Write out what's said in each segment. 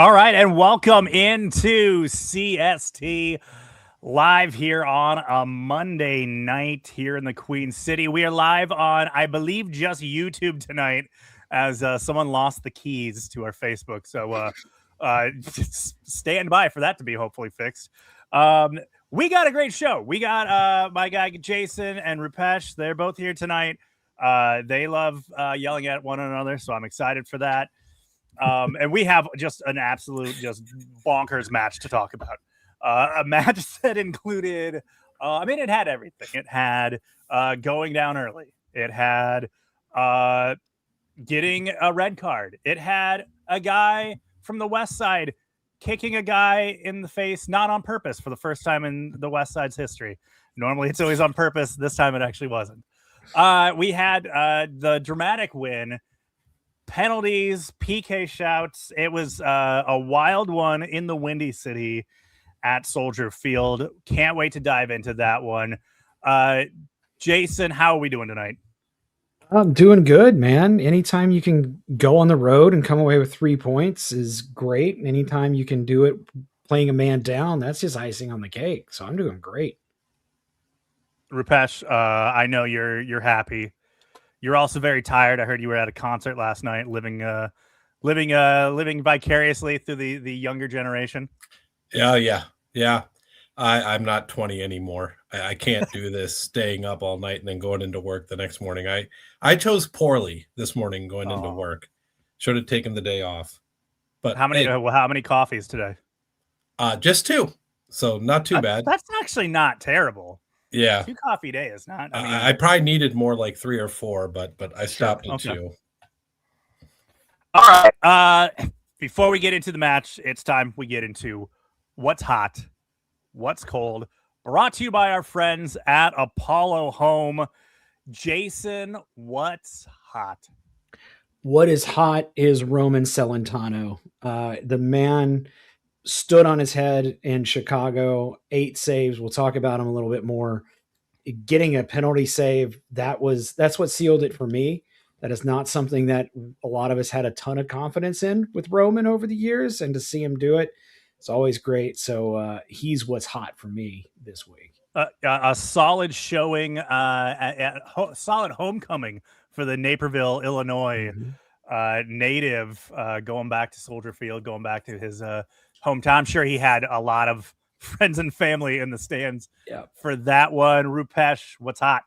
All right, and welcome into CST live here on a Monday night here in the Queen City. We are live on, I believe, just YouTube tonight as someone lost the keys to our Facebook. So stand by for that to be hopefully fixed. We got a great show. We got my guy Jason and Rupesh. They're both here tonight. They love yelling at one another, so I'm excited for that. And we have just an absolute just bonkers match to talk about. A match that included, it had everything. It had going down early. It had getting a red card. It had a guy from the West Side kicking a guy in the face, not on purpose, for the first time in the West Side's history. Normally it's always on purpose. This time it actually wasn't. We had the dramatic win, penalties, PK shouts. It was a wild one in the Windy City at Soldier Field. Can't wait to dive into that one. Jason, how are we doing tonight? I'm doing good, man. Anytime you can go on the road and come away with 3 points is great. Anytime you can do it playing a man down, that's just icing on the cake. So I'm doing great. Rupesh, I know you're happy. You're also very tired. I heard you were at a concert last night, living vicariously through the younger generation. Yeah. I'm not 20 anymore. I can't do this staying up all night and then going into work the next morning. I chose poorly this morning going into work. Should have taken the day off. But how many coffees today? Just 2. So not too bad. That's actually not terrible. Yeah. 2 coffee a day is not. I probably needed more like 3 or 4, but I stopped at 2. All right. Before we get into the match, it's time we get into what's hot, what's cold. Brought to you by our friends at Apollo Home. Jason, what's hot? What is hot is Roman Celentano. The man stood on his head in Chicago, 8 saves. We'll talk about him a little bit more. Getting a penalty save, that's what sealed it for me. That is not something that a lot of us had a ton of confidence in with Roman over the years, and to see him do it, it's always great. So he's what's hot for me this week. A solid showing, solid homecoming for the Naperville, Illinois native, going back to Soldier Field, going back to his hometown. I'm sure he had a lot of friends and family in the stands for that one. Rupesh, what's hot?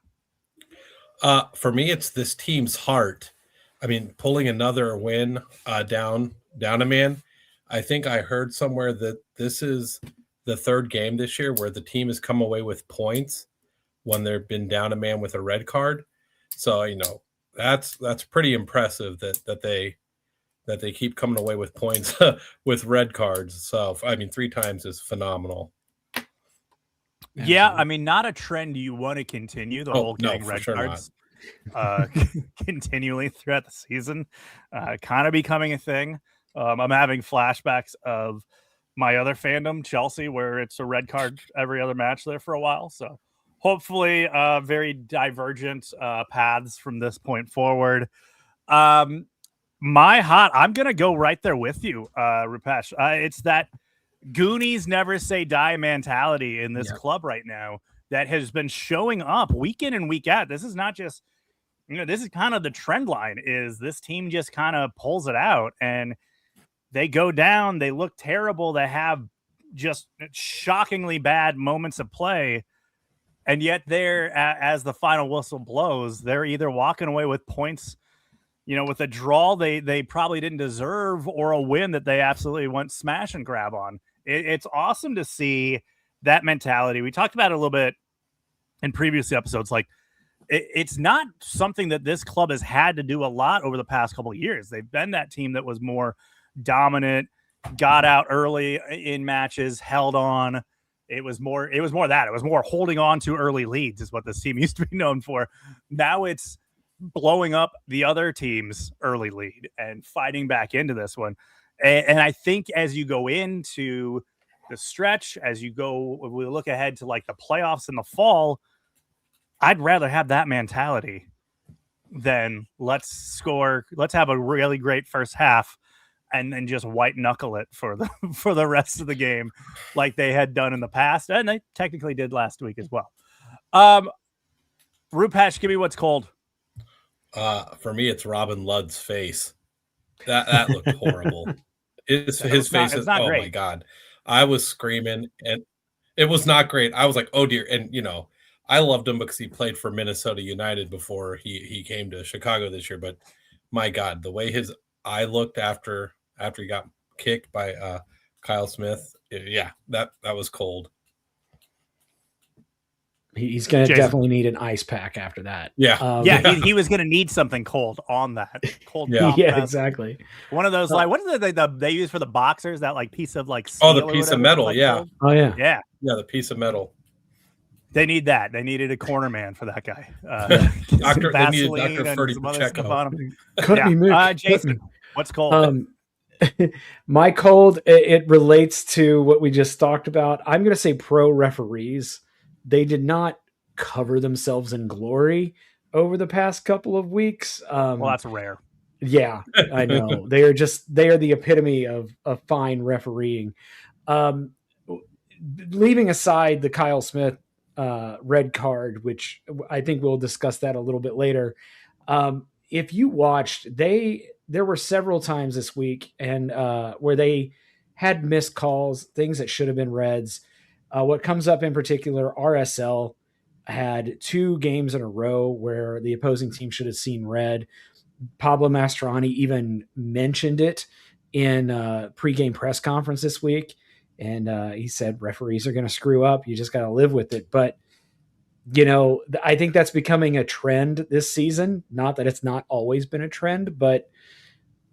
For me, it's this team's heart. I mean, pulling another win down a man. I think I heard somewhere that this is the 3rd game this year where the team has come away with points when they've been down a man with a red card. So, that's pretty impressive that they keep coming away with points with red cards. So, 3 times is phenomenal. Yeah, not a trend you want to continue, the whole getting red cards continually throughout the season. Kind of becoming a thing. I'm having flashbacks of my other fandom, Chelsea, where it's a red card every other match there for a while. So hopefully very divergent paths from this point forward. My hot, I'm going to go right there with you, Rupesh. It's that Goonies never say die mentality in this club right now that has been showing up week in and week out. This is not just, this is kind of the trend line, is this team just kind of pulls it out and they go down, they look terrible, they have just shockingly bad moments of play, and yet they're, as the final whistle blows, they're either walking away with points, with a draw they probably didn't deserve, or a win that they absolutely went smash and grab on. It's awesome to see that mentality. We talked about it a little bit in previous episodes. Like, it's not something that this club has had to do a lot over the past couple of years. They've been that team that was more dominant, got out early in matches, held on. It was more that. It was more holding on to early leads is what this team used to be known for. Now it's blowing up the other team's early lead and fighting back into this one. And I think as you go into the stretch, we look ahead to like the playoffs in the fall, I'd rather have that mentality than let's have a really great first half and then just white knuckle it for the rest of the game, like they had done in the past, and they technically did last week as well. Rupesh, give me what's cold. For me, it's Robin Ludd's face. That looked horrible. His face is, oh great. My God. I was screaming, and it was not great. I was like, oh dear. And, I loved him because he played for Minnesota United before he came to Chicago this year. But my God, the way his eye looked after he got kicked by Kyle Smith, that was cold. He's going to definitely need an ice pack after that. Yeah. He was going to need something cold on that. Cold. Yeah, exactly. One of those, like, what is it they use for the boxers? That like piece of like steel the piece of metal. Like yeah. Cold? Oh yeah. Yeah. Yeah. The piece of metal. They need that. They needed a corner man for that guy. They needed Dr. Ferdy Pacheco. Couldn't be moved. Jason, what's cold? My cold, it relates to what we just talked about. I'm going to say pro referees. They did not cover themselves in glory over the past couple of weeks. Well, that's rare. Yeah, I know. They are the epitome of fine refereeing. Leaving aside the Kyle Smith red card, which I think we'll discuss that a little bit later. If you watched, there were several times this week and where they had missed calls, things that should have been reds. What comes up in particular, RSL had 2 games in a row where the opposing team should have seen red. Pablo Mastroeni even mentioned it in a pregame press conference this week. And he said referees are going to screw up. You just got to live with it. But, I think that's becoming a trend this season. Not that it's not always been a trend, but,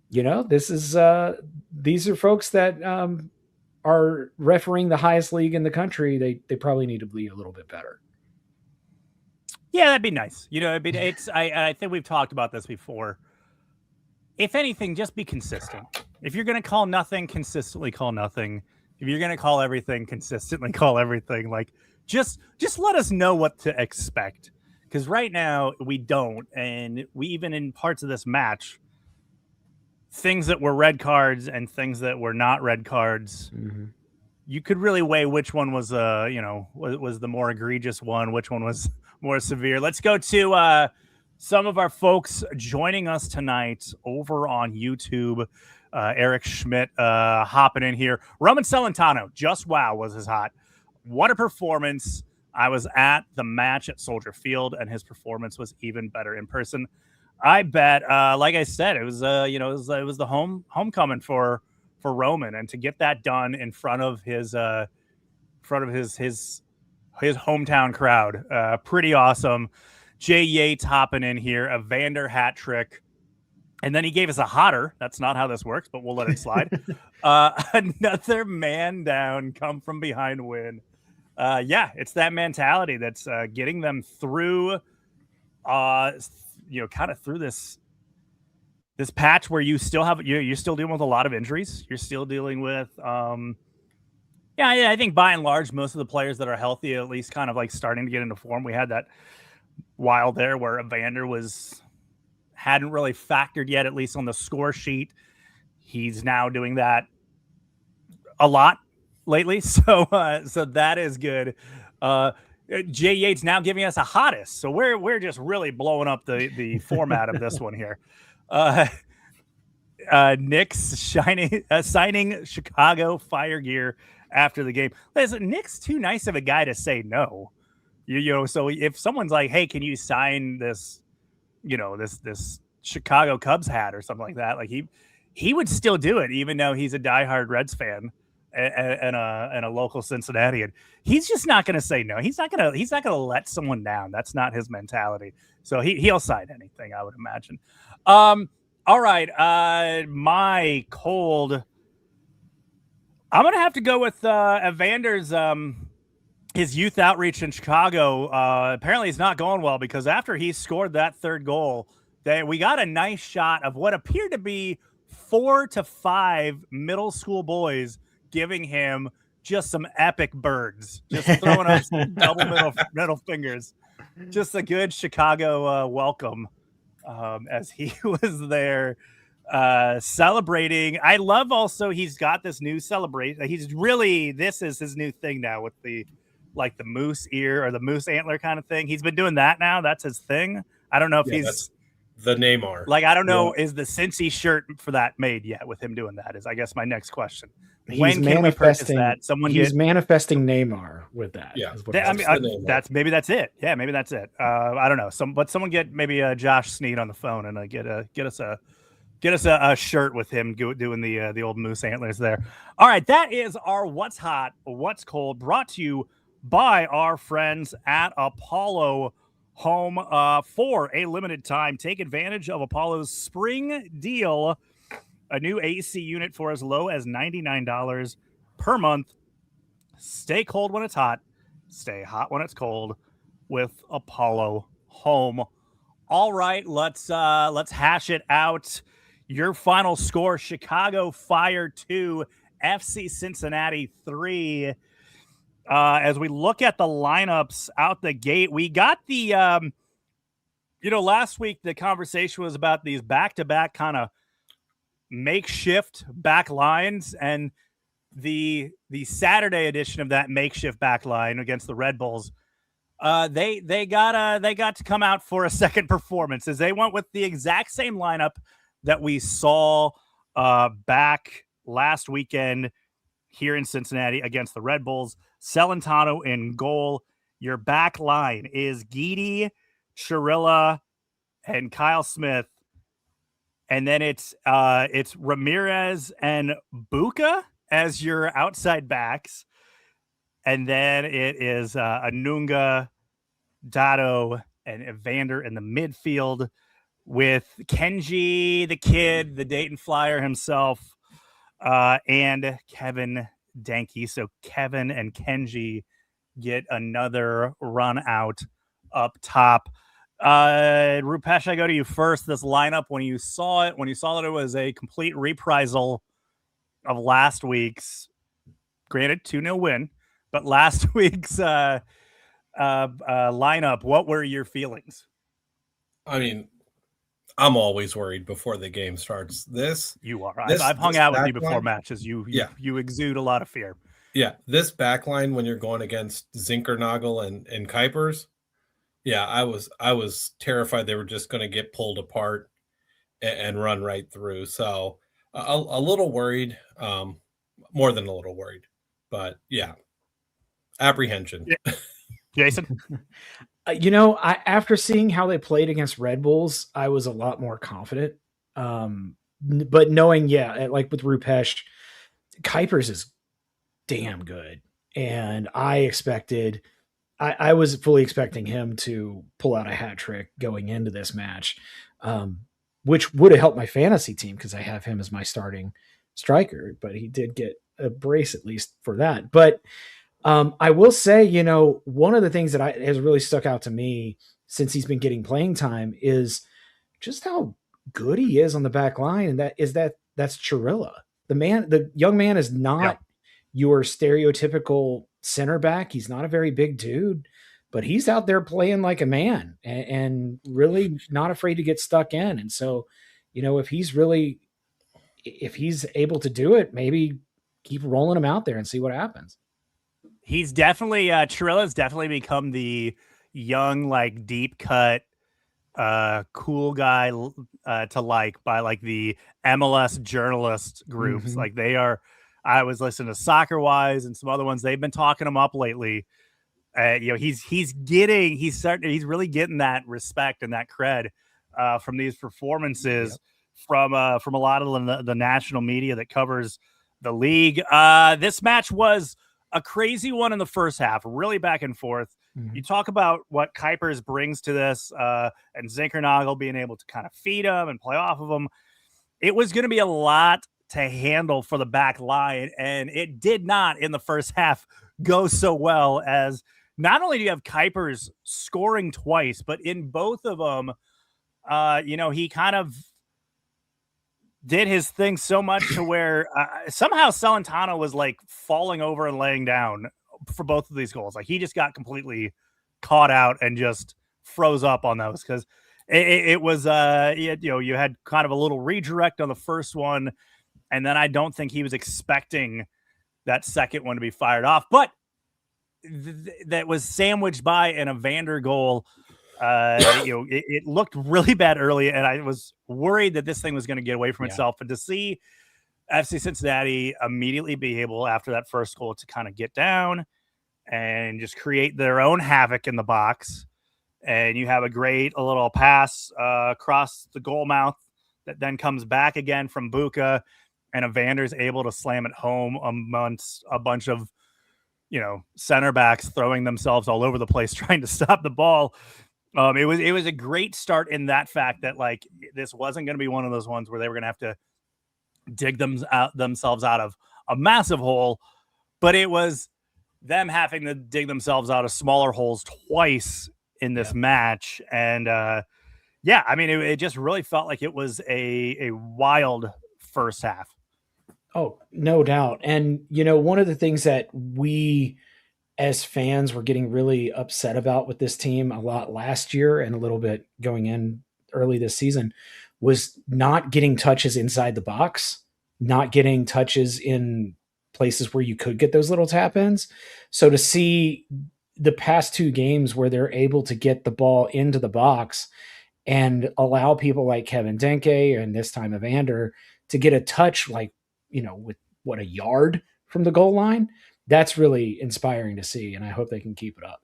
these are folks that are refereeing the highest league in the country. They probably need to be a little bit better. Yeah, that'd be nice. I think we've talked about this before. If anything, just be consistent. If you're going to call nothing, consistently call nothing. If you're going to call everything, consistently call everything. Like, just let us know what to expect. Because right now we don't. And we even in parts of this match, things that were red cards and things that were not red cards, you could really weigh which one was was the more egregious one, which one was more severe. Let's go to some of our folks joining us tonight over on YouTube. Eric Schmidt hopping in here. Roman Celentano, just wow, was his hot. What a performance. I was at the match at Soldier Field, and his performance was even better in person. I bet, like I said, it was it was the homecoming for Roman, and to get that done in front of his hometown crowd, pretty awesome. Jay Yates hopping in here, a Vander hat trick, and then he gave us a hotter. That's not how this works, but we'll let it slide. Another man down, come from behind win. It's that mentality that's getting them through. Kind of through this patch where you still have you're still dealing with a lot of injuries. You're still dealing with I think by and large most of the players that are healthy at least kind of like starting to get into form. We had that while there where Evander hadn't really factored yet, at least on the score sheet. He's now doing that a lot lately, so that is good. Jay Yates now giving us a hottest, so we're just really blowing up the format of this one here. Nick's signing Chicago Fire gear after the game. Listen, Nick's too nice of a guy to say no. So if someone's like, "Hey, can you sign this?" this Chicago Cubs hat or something like that, like he would still do it, even though he's a diehard Reds fan and a local Cincinnatian. He's just not going to say no. He's not going to let someone down. That's not his mentality. So he'll sign anything, I would imagine. All right. My cold. I'm going to have to go with Evander's his youth outreach in Chicago. Apparently it's not going well, because after he scored that third goal, we got a nice shot of what appeared to be 4 to 5 middle school boys giving him just some epic birds, just throwing up some double middle fingers. Just a good Chicago welcome as he was there. celebrating. I love also he's got this new celebration. This is his new thing now with the moose ear or the moose antler kind of thing. He's been doing that now. That's his thing. I don't know if that's the Neymar. I don't know, is the Cincy shirt for that made yet with him doing that is I guess my next question. When can we purchase that? He's manifesting Neymar with that. Yeah. Maybe that's it. Yeah, maybe that's it. I don't know. Someone get maybe Josh Sneed on the phone and get us a shirt with him doing the old moose antlers there. All right, that is our What's Hot, What's Cold, brought to you by our friends at Apollo Home. For a limited time, take advantage of Apollo's spring deal. A new AC unit for as low as $99 per month. Stay cold when it's hot. Stay hot when it's cold with Apollo Home. All right, let's hash it out. Your final score: Chicago Fire 2, FC Cincinnati 3. As we look at the lineups out the gate, we got the last week the conversation was about these back-to-back kind of makeshift back lines, and the Saturday edition of that makeshift back line against the Red Bulls, they got to come out for a second performance as they went with the exact same lineup that we saw back last weekend here in Cincinnati against the Red Bulls. Celentano in goal. Your back line is Guidi, Chirilla, and Kyle Smith. And then it's Ramirez and Buka as your outside backs. And then it is Anunga, Dado, and Evander in the midfield with Kenji, the kid, the Dayton Flyer himself, and Kevin Danke. So Kevin and Kenji get another run out up top. Rupesh, I go to you first. This lineup, when you saw that it was a complete reprisal of last week's, granted 2-0 win, but last week's lineup, what were your feelings? I mean, I'm always worried before the game starts. You are. I've hung out with you before matches. You exude a lot of fear. Yeah, this back line when you're going against Zinkernagel and Kuipers, yeah, I was terrified they were just going to get pulled apart and run right through. So a little worried, more than a little worried, but yeah, apprehension. Yeah. Jason? After seeing how they played against Red Bulls, I was a lot more confident. But knowing, like with Rupesh, Kuipers is damn good. And I was fully expecting him to pull out a hat trick going into this match, which would have helped my fantasy team because I have him as my starting striker, but he did get a brace at least for that. But I will say, one of the things that has really stuck out to me since he's been getting playing time is just how good he is on the back line. And that's Chirilla. The young man is not your stereotypical center back. He's not a very big dude, but he's out there playing like a man and really not afraid to get stuck in. And so, if he's able to do it, maybe keep rolling him out there and see what happens. He's definitely Chirilla's definitely become the young, like deep cut, cool guy to like by like the MLS journalist groups. Mm-hmm. Like they are. I was listening to Soccer Wise and some other ones. They've been talking him up lately. He's really getting that respect and that cred from these performances from a lot of the national media that covers the league. This match was a crazy one in the first half, really back and forth. Mm-hmm. You talk about what Kuipers brings to this, and Zinkernagel being able to kind of feed him and play off of him. It was going to be a lot to handle for the back line, and it did not in the first half go so well, as not only do you have Kuipers scoring twice, but in both of them, he kind of did his thing so much to where somehow Celentano was like falling over and laying down for both of these goals. Like he just got completely caught out and just froze up on those because it was you had kind of a little redirect on the first one, and then I don't think he was expecting that second one to be fired off, but that was sandwiched by an Evander goal. It looked really bad early, and I was worried that this thing was going to get away from itself. And to see FC Cincinnati immediately be able, after that first goal, to kind of get down and just create their own havoc in the box, and you have a great little pass across the goal mouth that then comes back again from Buka, and Evander's able to slam it home amongst a bunch of center backs throwing themselves all over the place trying to stop the ball. It was a great start in that fact that like this wasn't going to be one of those ones where they were going to have to dig themselves out of a massive hole, but it was them having to dig themselves out of smaller holes twice in this match. And I mean, it just really felt like it was a wild first half. Oh, no doubt. And, one of the things that we as fans were getting really upset about with this team a lot last year and a little bit going in early this season was not getting touches inside the box, not getting touches in places where you could get those little tap ins. So to see the past two games where they're able to get the ball into the box and allow people like Kevin Denke and this time Evander to get a touch like, with a yard from the goal line, that's really inspiring to see. And I hope they can keep it up.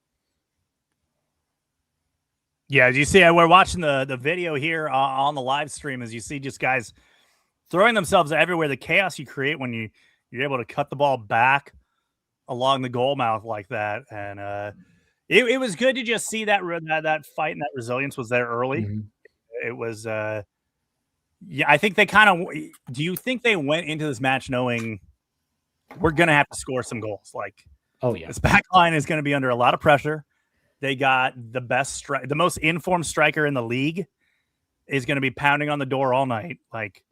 Yeah. As you see, we're watching the video here on the live stream, as you see just guys throwing themselves everywhere, the chaos you create when you're able to cut the ball back along the goal mouth like that. And it was good to just see that fight and that resilience was there early. Mm-hmm. It was, I think they do you think they went into this match knowing we're going to have to score some goals? Like, oh yeah, this back line is going to be under a lot of pressure. They got the most informed striker in the league is going to be pounding on the door all night. Like,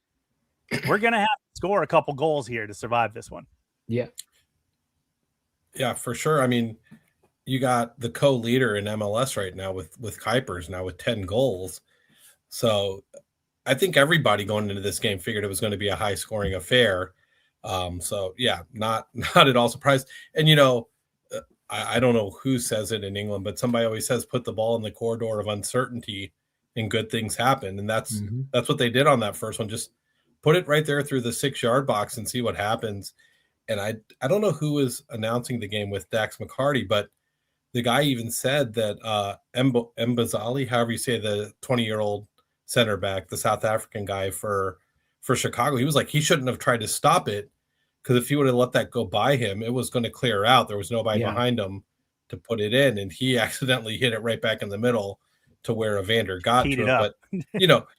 we're going to have to score a couple goals here to survive this one. Yeah. Yeah, for sure. I mean, you got the co-leader in MLS right now with Kuipers now with 10 goals. So I think everybody going into this game figured it was going to be a high-scoring affair. So yeah, not at all surprised. And I don't know who says it in England, but somebody always says put the ball in the corridor of uncertainty and good things happen. And that's what they did on that first one. Just put it right there through the 6-yard box and see what happens. And I don't know who was announcing the game with Dax McCarty, but the guy even said that Mbazali, however you say, the 20-year-old center back, the South African guy for Chicago, he was like, he shouldn't have tried to stop it, because if he would have let that go by him, it was going to clear out. There was nobody behind him to put it in, and he accidentally hit it right back in the middle to where Evander got to it. But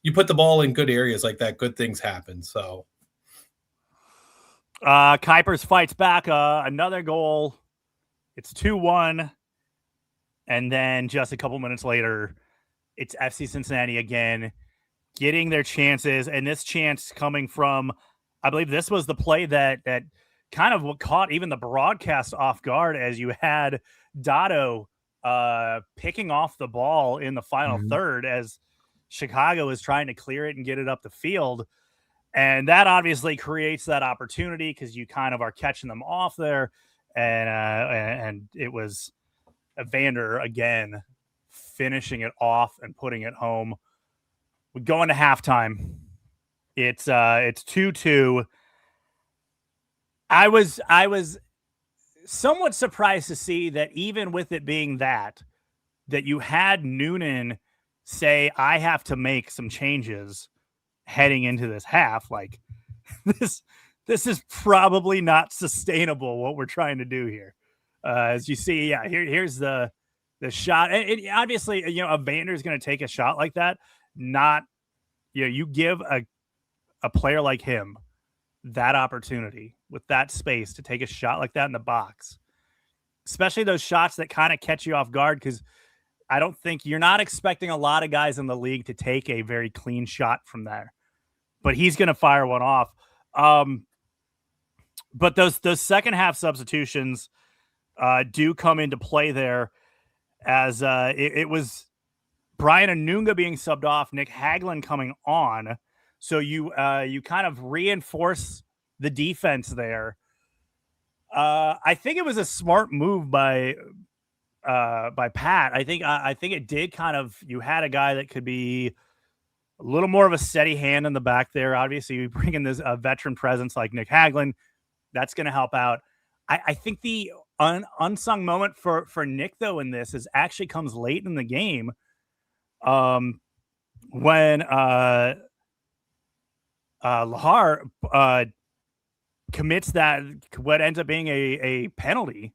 you put the ball in good areas like that, good things happen. So Kuipers fights back another goal. It's 2-1, and then just a couple minutes later, it's FC Cincinnati again getting their chances, and this chance coming from, I believe this was the play that kind of what caught even the broadcast off guard, as you had Dotto picking off the ball in the final third as Chicago is trying to clear it and get it up the field. And that obviously creates that opportunity because you kind of are catching them off there. And it was Evander again finishing it off and putting it home. We go into halftime. It's 2-2. I was somewhat surprised to see that even with it being that you had Noonan say, I have to make some changes heading into this half. Like, this is probably not sustainable, what we're trying to do here. As you see, here's the shot. It obviously, Evander's going to take a shot like that. Not, you give a player like him that opportunity with that space to take a shot like that in the box, especially those shots that kind of catch you off guard, because I don't think you're not expecting a lot of guys in the league to take a very clean shot from there, but he's going to fire one off. But those second half substitutions do come into play there, as it was Brian Anunga being subbed off, Nick Hagglund coming on. So you kind of reinforce the defense there. I think it was a smart move by Pat. I think it did kind of, you had a guy that could be a little more of a steady hand in the back there. Obviously, you bring in this veteran presence like Nick Hagglund. That's going to help out. I think the unsung moment for Nick, though, in this is actually comes late in the game when Lahar commits that, what ends up being a penalty.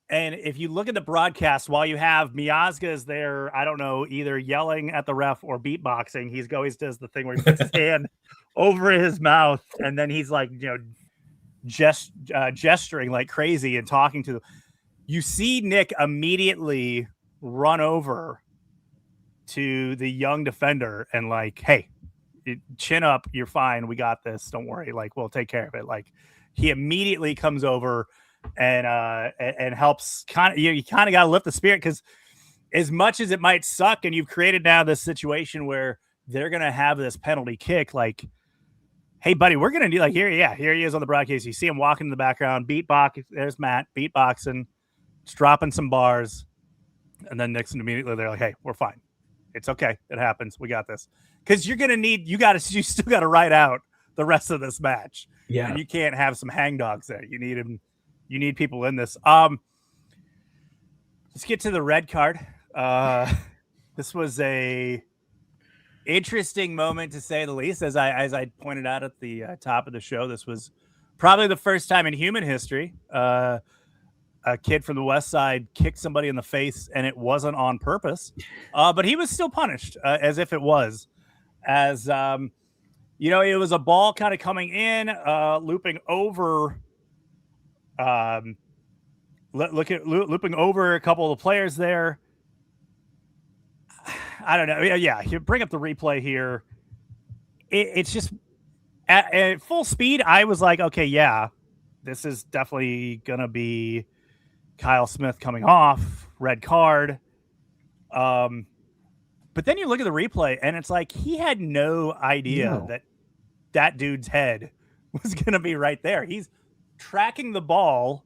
And if you look at the broadcast, while you have Miazga is there, I don't know, either yelling at the ref or beatboxing, he always does the thing where he puts his hand over his mouth, and then he's like, gesturing like crazy and talking to them. You see Nick immediately run over to the young defender and like, hey, chin up, you're fine, we got this, don't worry, like we'll take care of it. Like he immediately comes over and helps. You kind of got to lift the spirit, because as much as it might suck, and you've created now this situation where they're gonna have this penalty kick, like, hey buddy, we're gonna do like here he is on the broadcast. You see him walking in the background, beatbox. There's Matt beatboxing, just dropping some bars, and then Nixon immediately they're like, hey, we're fine, it's okay, it happens, we got this. Because you're gonna need, you still got to ride out the rest of this match. Yeah, and you can't have some hangdogs there. You need him. You need people in this. Let's get to the red card. This was a interesting moment, to say the least. As I pointed out at the top of the show, this was probably the first time in human history a kid from the West Side kicked somebody in the face, and it wasn't on purpose. But he was still punished as if it was. As it was a ball kind of coming in, looping over. Looping over a couple of the players there. I don't know. Yeah, you bring up the replay here. It's just at full speed. I was like, okay, yeah, this is definitely gonna be Kyle Smith coming off, red card. But then you look at the replay, and it's like he had no idea that dude's head was gonna be right there. He's tracking the ball,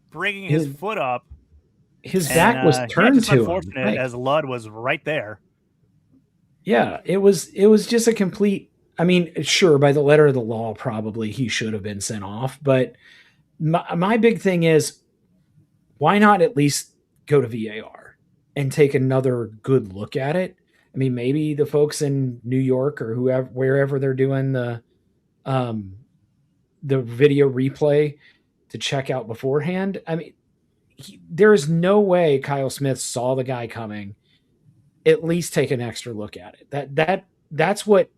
bringing his foot up. His back was turned to him. Right. As Ludd was right there. Yeah, it was just a complete. I mean, sure, by the letter of the law, probably he should have been sent off. But my big thing is, why not at least go to VAR and take another good look at it? I mean, maybe the folks in New York or wherever they're doing the video replay to check out beforehand. I mean, there is no way Kyle Smith saw the guy coming. At least take an extra look at it. That's what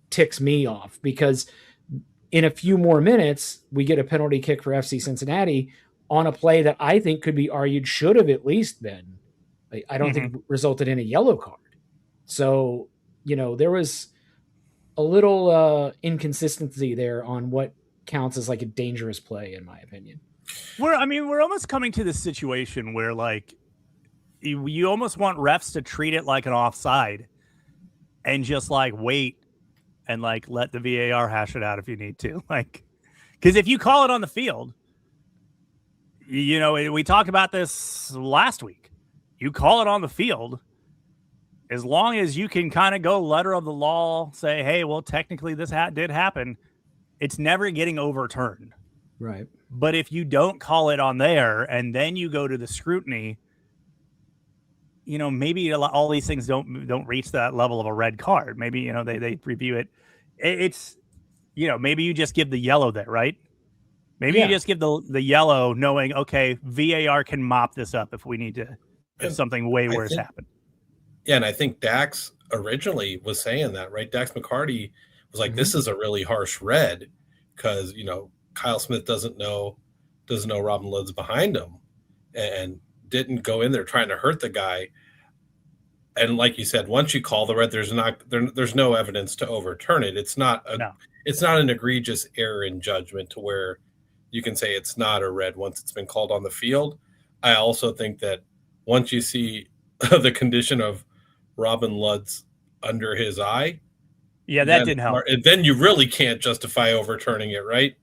ticks me off, because in a few more minutes we get a penalty kick for FC Cincinnati on a play that I think could be argued should have at least been. I don't think resulted in a yellow card. So there was a little inconsistency there on what counts as like a dangerous play, in my opinion. We're almost coming to this situation where like you almost want refs to treat it like an offside and just like wait and like let the VAR hash it out if you need to. Like, because if you call it on the field, we talked about this last week. You call it on the field, as long as you can kind of go letter of the law, say, hey, well, technically this did happen, it's never getting overturned. Right. But if you don't call it on there and then you go to the scrutiny, maybe all these things don't reach that level of a red card. Maybe, they review it. It's, maybe you just give the yellow there, right? Maybe you just give the yellow, knowing, okay, VAR can mop this up if we need to, if something way worse happened. Yeah, and I think Dax originally was saying that, right? Dax McCarty was like, this is a really harsh red because, Kyle Smith doesn't know Robin Ludd's behind him and didn't go in there trying to hurt the guy. And like you said, once you call the red, there's no evidence to overturn it. It's not an egregious error in judgment to where you can say it's not a red once it's been called on the field. I also think that once you see the condition of Robin Lutz under his eye. Yeah, that didn't help. And then you really can't justify overturning it, right?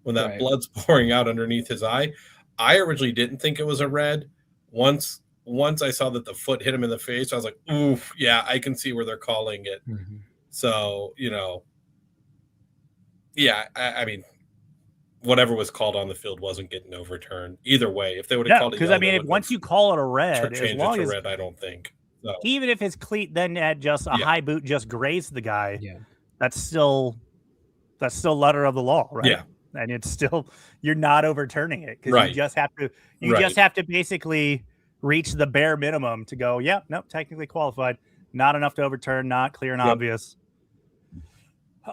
When that blood's pouring out underneath his eye. I originally didn't think it was a red. Once I saw that the foot hit him in the face, I was like, oof, yeah, I can see where they're calling it. Mm-hmm. So, yeah, I mean, whatever was called on the field wasn't getting overturned either way. If they would have called it, because I mean, once you call it a red, change it to red, I don't think. So. Even if his cleat then had just a high boot just grazed the guy, that's still letter of the law, right? Yeah, and it's still, you're not overturning it because you just have to just have to basically reach the bare minimum to go. Yeah, no, technically qualified, not enough to overturn, not clear and obvious.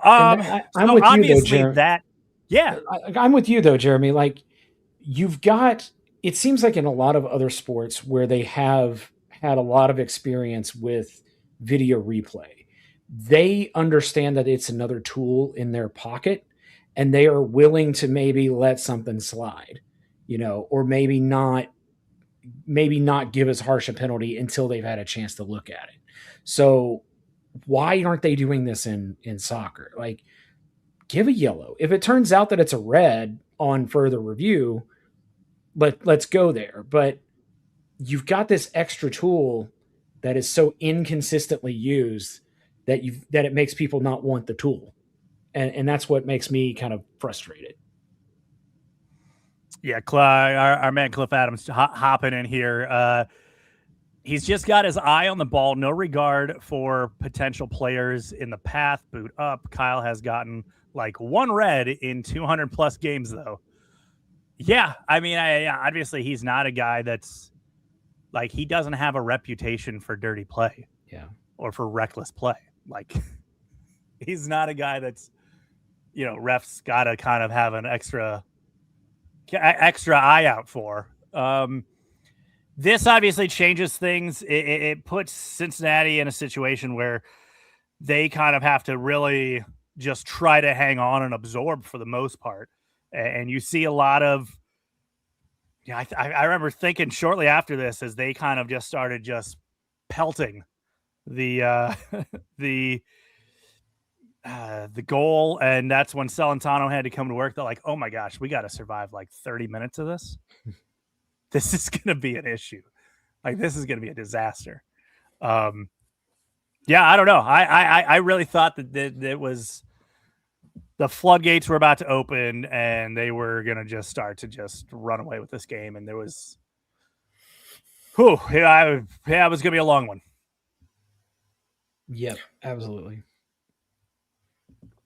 I'm with you though, Jeremy. I'm with you though, Jeremy. Like, you've got, it seems like in a lot of other sports where they have had a lot of experience with video replay, they understand that it's another tool in their pocket and they are willing to maybe let something slide, or maybe not give as harsh a penalty until they've had a chance to look at it. So why aren't they doing this in soccer? Like, give a yellow. If it turns out that it's a red on further review, let's go there. But you've got this extra tool that is so inconsistently used that it makes people not want the tool. And that's what makes me kind of frustrated. Yeah, our man Cliff Adams hopping in here. He's just got his eye on the ball, no regard for potential players in the path. Boot up. Kyle has gotten like one red in 200 plus games, though. Yeah, I mean, obviously he's not a guy that's like, he doesn't have a reputation for dirty play, or for reckless play. Like, he's not a guy that's, refs got to kind of have an extra eye out for. This obviously changes things. It puts Cincinnati in a situation where they kind of have to really just try to hang on and absorb for the most part. And you see a lot of, I remember thinking shortly after this, as they kind of just started just pelting the goal, and that's when Celentano had to come to work. They're like, oh my gosh, we got to survive like 30 minutes of this. This is going to be an issue. Like, this is going to be a disaster. I don't know. I really thought that it was, the floodgates were about to open and they were going to just start to just run away with this game. And there was, it was going to be a long one. Yep, absolutely.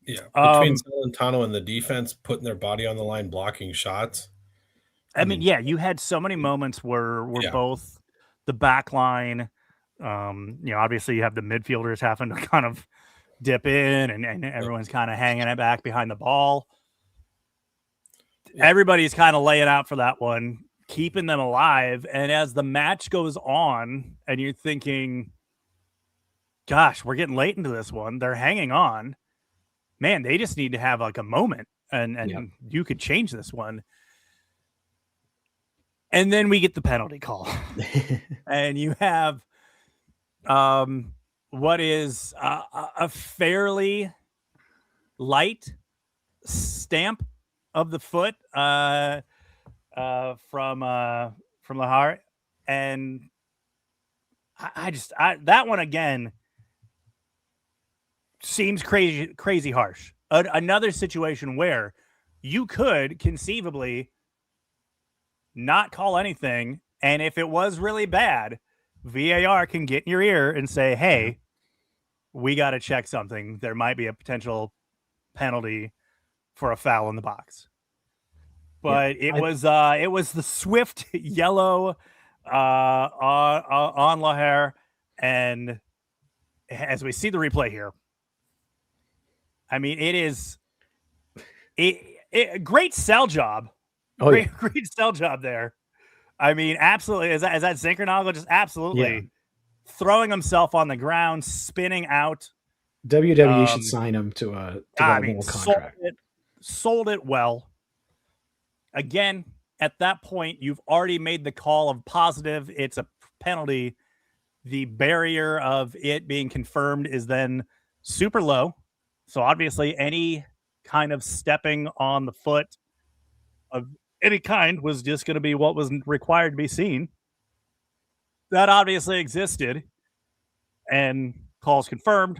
Yeah, between Celentano and the defense putting their body on the line, blocking shots. I mean, you had so many moments where both the back line, obviously you have the midfielders having to kind of dip in and everyone's kind of hanging it back behind the ball. Everybody's kind of laying out for that one, keeping them alive. And as the match goes on and you're thinking, gosh, we're getting late into this one, they're hanging on. Man, they just need to have like a moment and you could change this one. And then we get the penalty call. And you have what is a fairly light stamp of the foot from Lahar. And I that one again seems crazy harsh. Another situation where you could conceivably not call anything, and if it was really bad, VAR can get in your ear and say, hey, we got to check something. There might be a potential penalty for a foul in the box. But it was the swift yellow on Lahar, and as we see the replay here, I mean, it is a great sell job. Great sell job there. I mean, absolutely. Is that Zinkernagle just absolutely throwing himself on the ground, spinning out? WWE should sign him to a contract. Sold it well. Again, at that point, you've already made the call of positive. It's a penalty. the barrier of it being confirmed is then super low. So obviously, any kind of stepping on the foot of any kind was just going to be what was required to be seen. That obviously existed, and calls confirmed.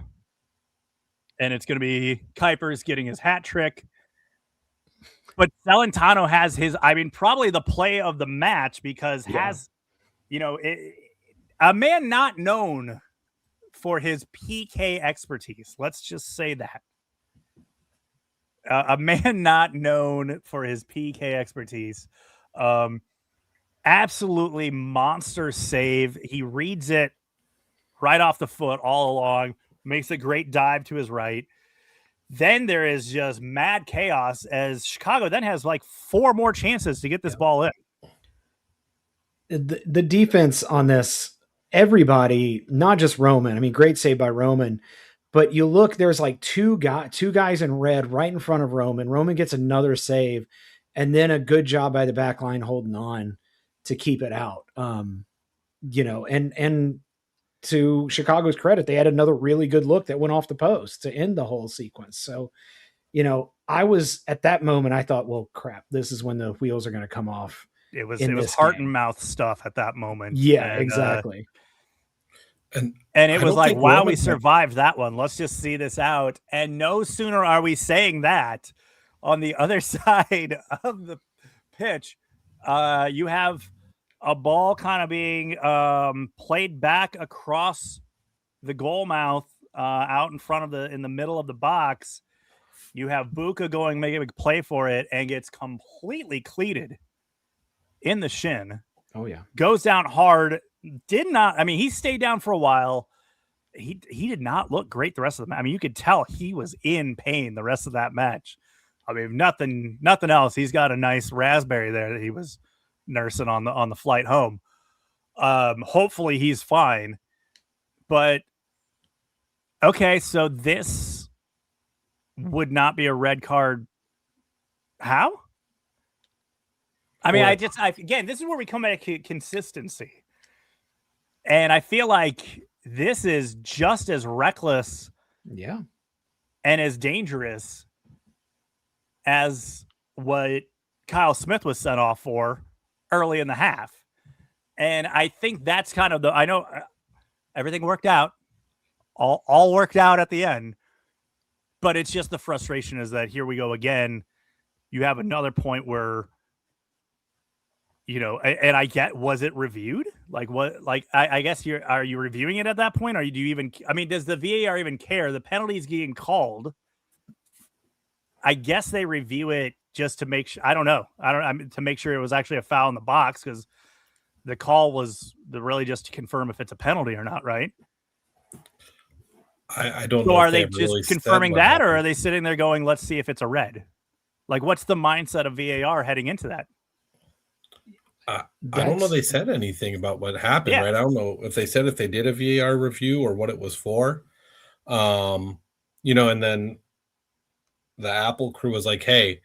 And it's going to be Kuipers getting his hat trick. But Celentano has his, I mean, probably the play of the match because has, a man not known for his PK expertise. Let's just say that. A man not known for his PK expertise. Absolutely monster save. He reads it right off the foot all along, makes a great dive to his right. Then there is just mad chaos as Chicago then has like 4 more chances to get this ball in. The defense on this, everybody, not just Roman. I mean, great save by Roman, but you look, there's like two guys in red right in front of Roman. Roman gets another save, and then a good job by the back line holding on to keep it out. And to Chicago's credit, they had another really good look that went off the post to end the whole sequence. So, I was at that moment, I thought, well, crap, this is when the wheels are going to come off. It was heart and mouth stuff at that moment. Yeah, exactly. And it was like, wow, we survived that one. Let's just see this out. And no sooner are we saying that, on the other side of the pitch, you have a ball kind of being played back across the goal mouth out in the middle of the box. You have Buka going, making a play for it, and gets completely cleated in the shin. Oh, yeah. Goes down hard. He stayed down for a while. He did not look great the rest of the match. I mean, you could tell he was in pain the rest of that match. I mean, nothing else. He's got a nice raspberry there that he was nursing on the flight home. Hopefully he's fine. But okay, so this would not be a red card. How? I mean, again, this is where we come at consistency. And I feel like this is just as reckless, yeah, and as dangerous as what Kyle Smith was sent off for early in the half. And I think that's kind of I know everything worked out, all worked out at the end, but it's just the frustration is that here we go again. You have another point where, and I get, was it reviewed? Like what, like, I guess are you reviewing it at that point? Or do you even, does the VAR even care? The penalty's getting called. I guess they review it just to make sure, to make sure it was actually a foul in the box, because the call was really just to confirm if it's a penalty or not, right? I don't know. So are they just confirming that, or are they sitting there going, let's see if it's a red? Like, what's the mindset of VAR heading into that? I don't know. They said anything about what happened, right? I don't know if they said if they did a VAR review or what it was for. And then the Apple crew was like, hey,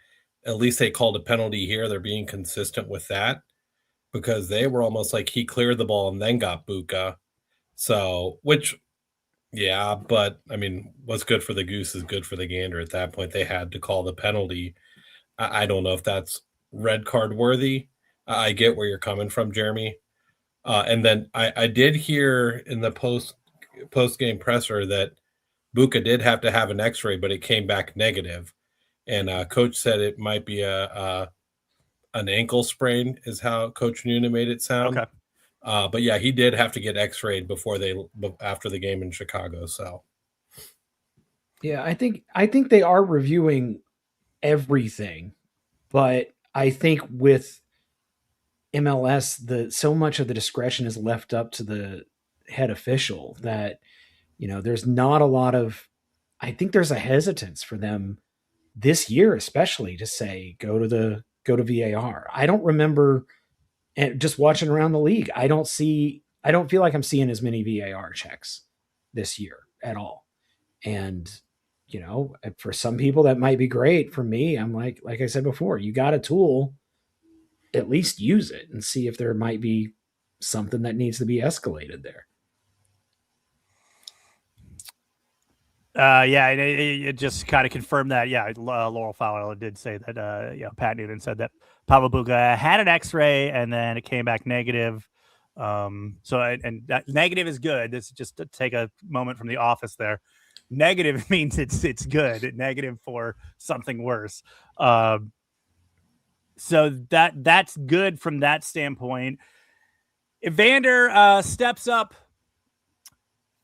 at least they called a penalty here. They're being consistent with that, because they were almost like he cleared the ball and then got Buka. So, but I mean, what's good for the goose is good for the gander. At that point, they had to call the penalty. I don't know if that's red card worthy. I get where you're coming from, Jeremy. And then I did hear in the post game presser that Buka did have to have an X-ray, but it came back negative. And coach said it might be an ankle sprain, is how Coach Nuna made it sound. Okay. But yeah, he did have to get X-rayed after the game in Chicago. So yeah, I think they are reviewing everything, but I think with MLS, so much of the discretion is left up to the head official that, there's not a lot of, I think there's a hesitance for them this year, especially, to say, go to VAR. I don't remember, and just watching around the league, I don't feel like I'm seeing as many VAR checks this year at all. And, for some people that might be great. For me, I'm like I said before, you got a tool, at least use it and see if there might be something that needs to be escalated there. Yeah, it just kind of confirmed that. Yeah, Laurel Fowler did say that. Pat Noonan said that Pablo Buga had an X-ray and then it came back negative. And that negative is good. This is just to take a moment from The Office there. Negative means it's good. Negative for something worse. So that's good from that standpoint. Evander steps up,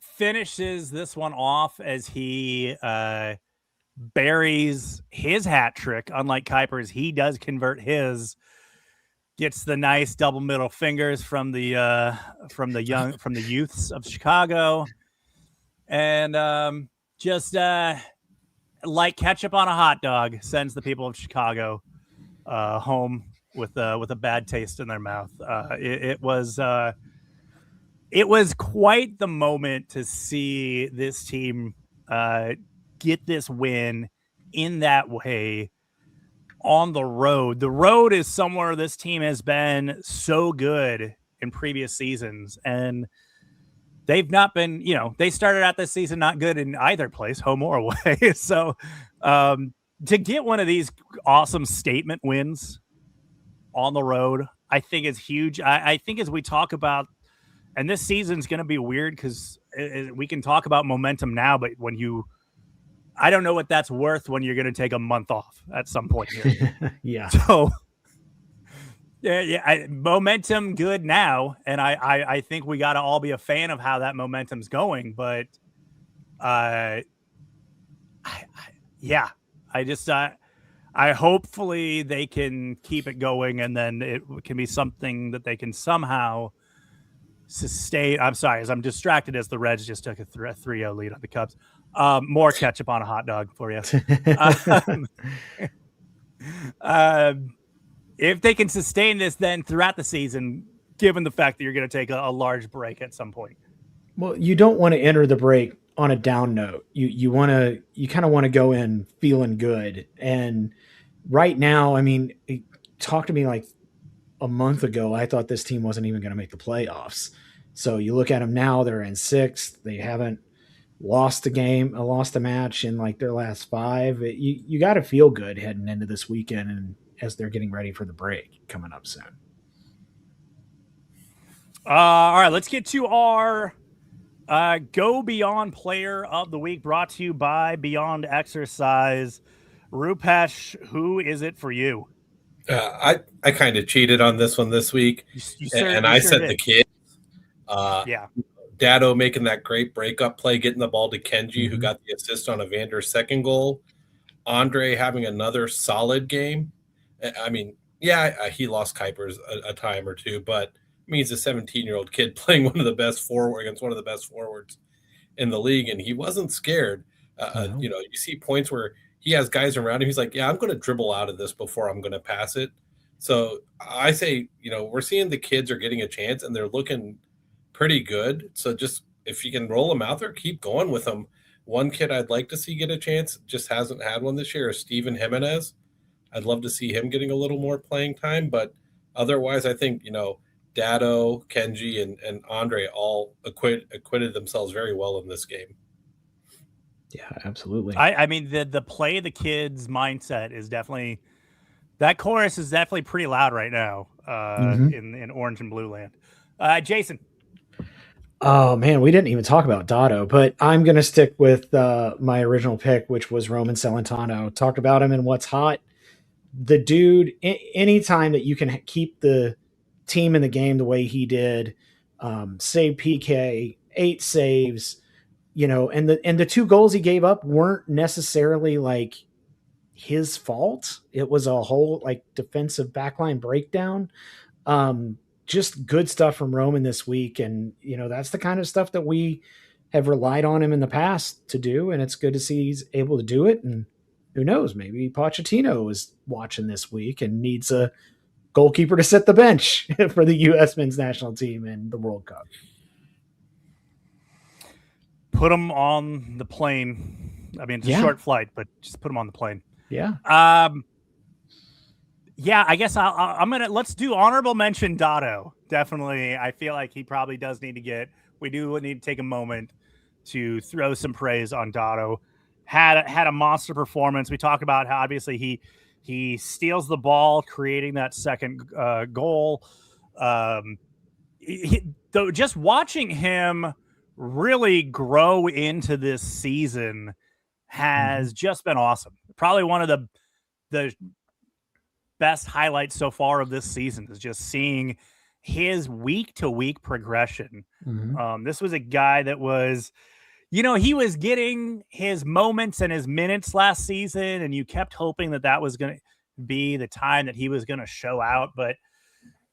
finishes this one off as he buries his hat trick. Unlike Kuipers, he does convert his. Gets the nice double middle fingers from the youths of Chicago, and just like ketchup on a hot dog, sends the people of Chicago home with a bad taste in their mouth. It was quite the moment to see this team get this win in that way on the road. The road is somewhere this team has been so good in previous seasons, and they've not been, they started out this season not good in either place, home or away. So to get one of these awesome statement wins on the road, I think is huge. I think as we talk about, and this season's going to be weird because we can talk about momentum now, but I don't know what that's worth when you're going to take a month off at some point here. Yeah. So momentum good now. And I think we got to all be a fan of how that momentum's going, but I hopefully they can keep it going, and then it can be something that they can somehow sustain. I'm sorry, as I'm distracted as the Reds just took a 3-0 lead on the Cubs. More ketchup on a hot dog for you. If they can sustain this then throughout the season, given the fact that you're going to take a large break at some point. Well, you don't want to enter the break on a down note. You kind of want to go in feeling good. And right now, I mean, talk to me like a month ago, I thought this team wasn't even going to make the playoffs. So you look at them now, they're in 6th. They haven't lost a match in like their last 5. You got to feel good heading into this weekend and as they're getting ready for the break coming up soon. All right, let's get to our Go Beyond Player of the Week, brought to you by Beyond Exercise. Rupesh, who is it for you? I kind of cheated on this one this week, I said did. The kid. Yeah. Dado making that great breakup play, getting the ball to Kenji, who got the assist on Evander's second goal. Andre having another solid game. I mean, he lost Kuipers a time or two, but I mean, he's a 17-year-old kid playing against one of the best forwards in the league, and he wasn't scared. You see points where he has guys around him. He's like, I'm going to dribble out of this before I'm going to pass it. So I say, we're seeing the kids are getting a chance, and they're looking pretty good. So just if you can roll them out there, keep going with them. One kid I'd like to see get a chance, just hasn't had one this year, is Steven Jimenez. I'd love to see him getting a little more playing time, but otherwise I think, Dado, Kenji, and Andre all acquitted themselves very well in this game. Yeah, absolutely. I mean, the play of the kids' mindset is definitely, that chorus is definitely pretty loud right now in orange and blue land. Jason. Oh man, we didn't even talk about Dado, but I'm going to stick with my original pick, which was Roman Celentano. Talked about him in What's Hot. The dude, anytime that you can keep the team in the game the way he did, save PK, 8 saves, and the 2 goals he gave up weren't necessarily like his fault. It was a whole like defensive backline breakdown. Just good stuff from Roman this week. And, that's the kind of stuff that we have relied on him in the past to do. And it's good to see he's able to do it. And who knows, maybe Pochettino is watching this week and needs a goalkeeper to set the bench for the U.S. men's national team in the World Cup. Put him on the plane. I mean, it's a short flight, but just put him on the plane. Yeah. I guess let's do honorable mention Dado. Definitely. I feel like he probably does need to we do need to take a moment to throw some praise on Dotto. Had a monster performance. We talk about how obviously he steals the ball, creating that second goal. Just watching him really grow into this season has just been awesome. Probably one of the best highlights so far of this season is just seeing his week to week progression. This was a guy that was, he was getting his moments and his minutes last season, and you kept hoping that was going to be the time that he was going to show out, but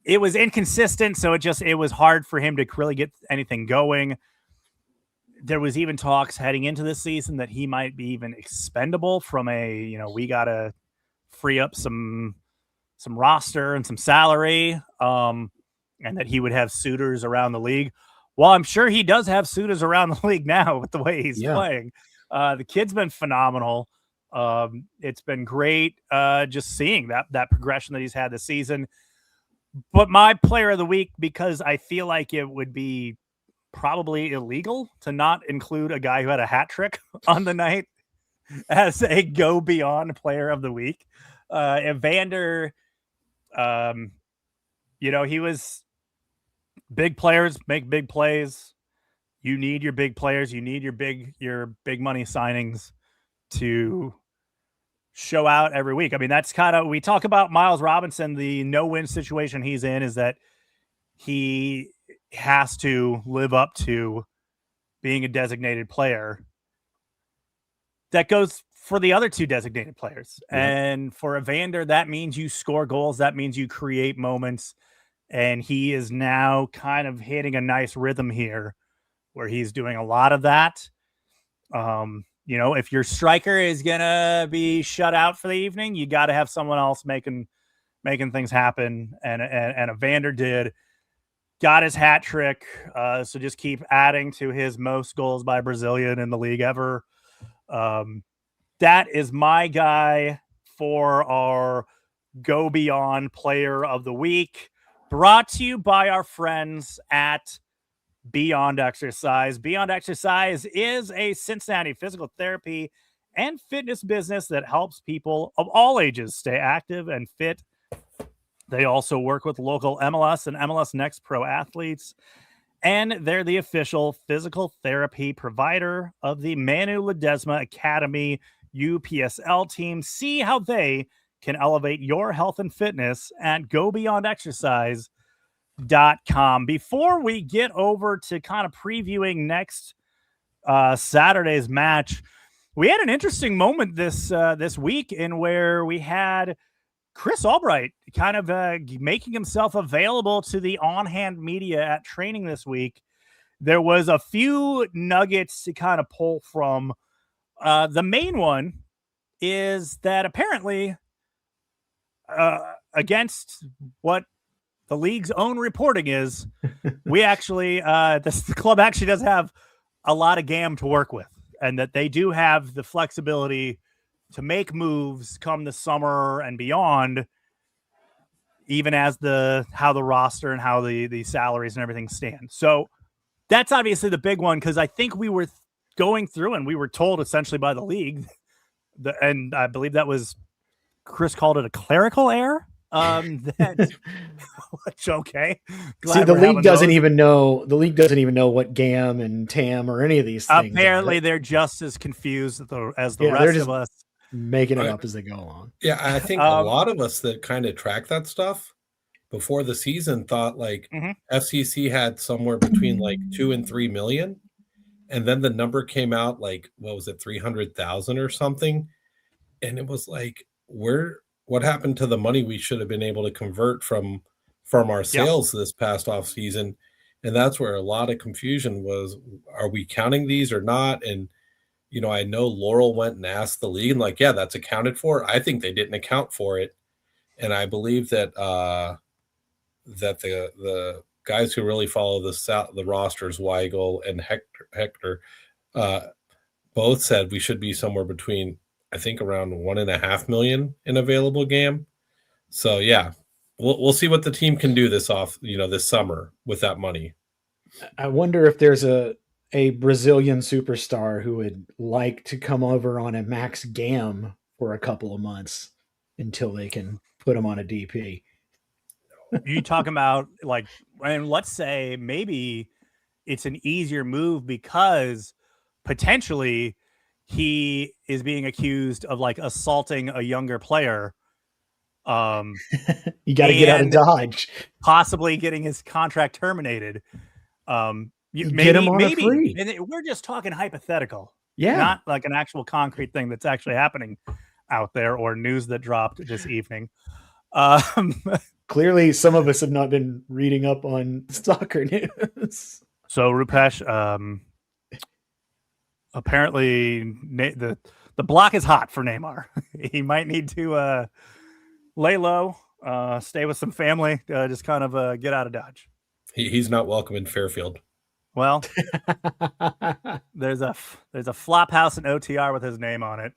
it was inconsistent. So it was hard for him to really get anything going. There was even talks heading into this season that he might be even expendable from we got to free up some roster and some salary, and that he would have suitors around the league. Well, I'm sure he does have suitors around the league now with the way he's playing. The kid's been phenomenal. It's been great just seeing that progression that he's had this season. But my player of the week, because I feel like it would be probably illegal to not include a guy who had a hat trick on the night as a go beyond player of the week. Evander, he was big players make big plays. You need your big players. You need your big money signings to show out every week. I mean, that's we talk about Miles Robinson, the no-win situation he's in is that he has to live up to being a designated player. That goes for the other two designated players. And for Evander, that means you score goals. That means you create moments. And he is now kind of hitting a nice rhythm here where he's doing a lot of that. If your striker is going to be shut out for the evening, you got to have someone else making things happen. And Evander got his hat trick. So just keep adding to his most goals by Brazilian in the league ever. That is my guy for our Go Beyond Player of the Week, brought to you by our friends at Beyond Exercise. Beyond Exercise is a Cincinnati physical therapy and fitness business that helps people of all ages stay active and fit. They also work with local MLS and MLS Next Pro athletes, and they're the official physical therapy provider of the Manu Ledesma Academy UPSL team. See how they can elevate your health and fitness at gobeyondexercise.com. Before we get over to kind of previewing next Saturday's match, we had an interesting moment this week in where we had Chris Albright kind of making himself available to the on-hand media at training this week. There was a few nuggets to kind of pull from. The main one is that apparently against what the league's own reporting is, we actually, the club actually does have a lot of GAM to work with, and that they do have the flexibility to make moves come the summer and beyond, even as how the roster and how the salaries and everything stand. So that's obviously the big one, because I think we were going through and we were told essentially by the league, and I believe that was Chris called it a clerical error. Which, okay. See, the league doesn't even know. The league doesn't even know what GAM and TAM or any of these things. Apparently, they're just as confused as the rest of us, making it up as they go along. Yeah, I think a lot of us that kind of track that stuff before the season thought FCC had somewhere between 2 and 3 million, and then the number came out what was it, 300,000 or something, and it was what happened to the money we should have been able to convert from our sales this past off season? And that's where a lot of confusion was. Are we counting these or not? And I know Laurel went and asked the league, and that's accounted for. I think they didn't account for it, and I believe that that the guys who really follow the rosters, Weigel and Hector, both said we should be somewhere between, I think, around 1.5 million in available GAM. So yeah, we'll see what the team can do this summer with that money. I wonder if there's a Brazilian superstar who would like to come over on a max gam for a couple of months until they can put him on a DP. You talking about like, and let's say maybe it's an easier move because potentially he is being accused of like assaulting a younger player. You got to get out of Dodge, possibly getting his contract terminated. Get him on a free. And we're just talking hypothetical, yeah, not like an actual concrete thing that's actually happening out there or news that dropped this evening. Clearly, some of us have not been reading up on soccer news. So Rupesh, apparently the block is hot for Neymar. He might need to lay low, stay with some family, just kind of get out of Dodge. He's not welcome in Fairfield. Well, there's a flop house in OTR with his name on it.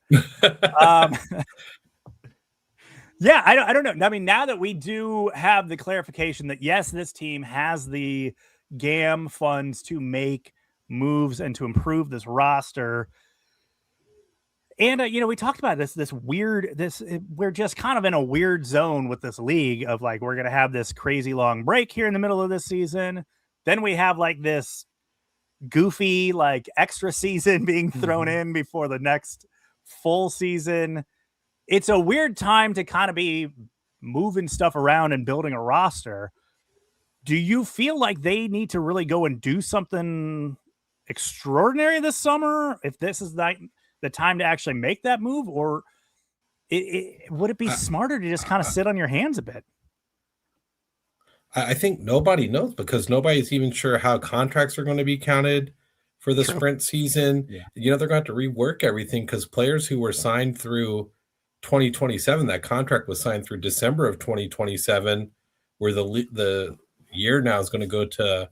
Yeah, I don't know. I mean, now that we do have the clarification that yes, this team has the GAM funds to make moves and to improve this roster. And we talked about we're just kind of in a weird zone with this league of like we're gonna have this crazy long break here in the middle of this season. Then we have like this goofy like extra season being thrown in before the next full season. It's a weird time to kind of be moving stuff around and building a roster. Do you feel like they need to really go and do something extraordinary this summer if this is like the time to actually make that move, or would it be smarter to just kind of sit on your hands a bit? I think nobody knows because nobody's even sure how contracts are going to be counted for the sprint season. Yeah. They're going to have to rework everything because players who were signed through 2027, that contract was signed through December of 2027, where the year now is going to go to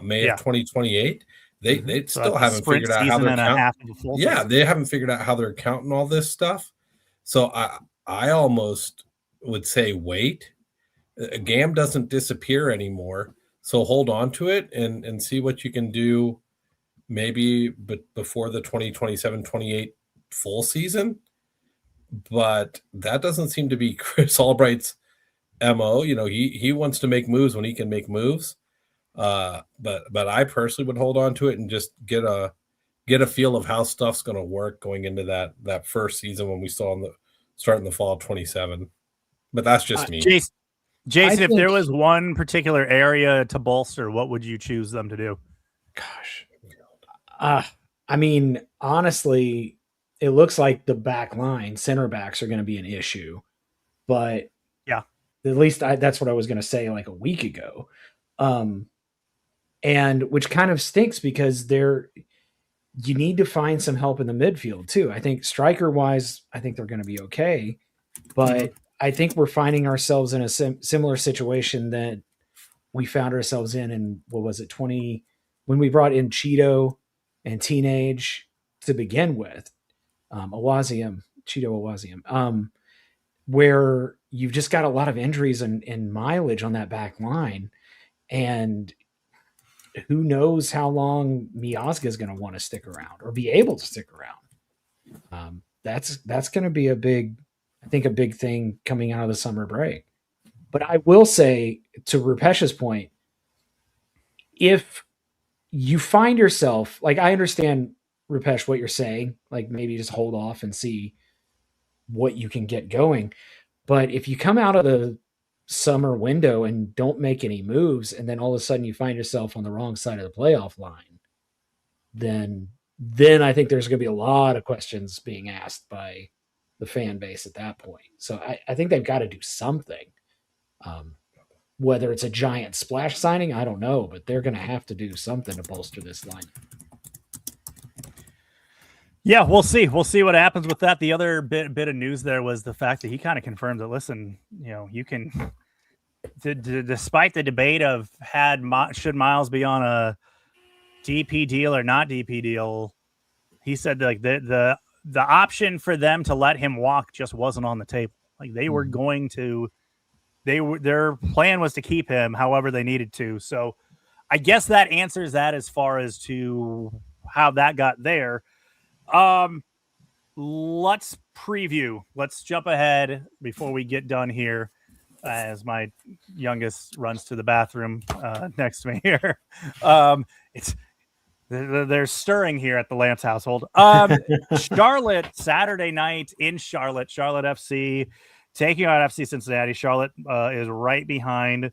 May of 2028. They still haven't figured out how they're counting. Yeah, they haven't figured out how they're counting all this stuff. So I almost would say wait. GAM doesn't disappear anymore, so hold on to it and see what you can do maybe before the 2027-28 full season. But that doesn't seem to be Chris Albright's MO. He wants to make moves when he can make moves. But I personally would hold on to it and just get a feel of how stuff's going to work going into that first season when we saw start in the fall of 27. But that's just me. Jason, if there was one particular area to bolster, what would you choose them to do? Gosh. I mean, honestly, it looks like the back line, center backs are going to be an issue. But yeah, at least that's what I was going to say like a week ago. And which kind of stinks because you need to find some help in the midfield too. I think striker wise, I think they're going to be okay, but I think we're finding ourselves in a similar situation that we found ourselves in what was it, when we brought in Cheeto and Teenage to begin with, Cheeto Awazium, where you've just got a lot of injuries and mileage on that back line, and who knows how long Miazga is going to want to stick around or be able to stick around. That's going to be a big thing coming out of the summer break. But I will say, to Rupesh's point, if you find yourself, like, I understand, Rupesh, what you're saying, like maybe just hold off and see what you can get going. But if you come out of the summer window and don't make any moves, and then all of a sudden you find yourself on the wrong side of the playoff line, then I think there's going to be a lot of questions being asked by the fan base at that point. So I think they've got to do something. Whether it's a giant splash signing, I don't know, but they're going to have to do something to bolster this line. Yeah, we'll see. We'll see what happens with that. The other bit of news there was the fact that he kind of confirmed that, listen, you can, despite the debate of should Miles be on a DP deal or not DP deal, he said like the option for them to let him walk just wasn't on the table. Like they were going to, their plan was to keep him however they needed to. So I guess that answers that as far as to how that got there. Let's preview. Let's jump ahead before we get done here, as my youngest runs to the bathroom next to me here. It's they're stirring here at the Lance household. Charlotte, Saturday night in Charlotte, Charlotte FC taking on FC Cincinnati. Charlotte is right behind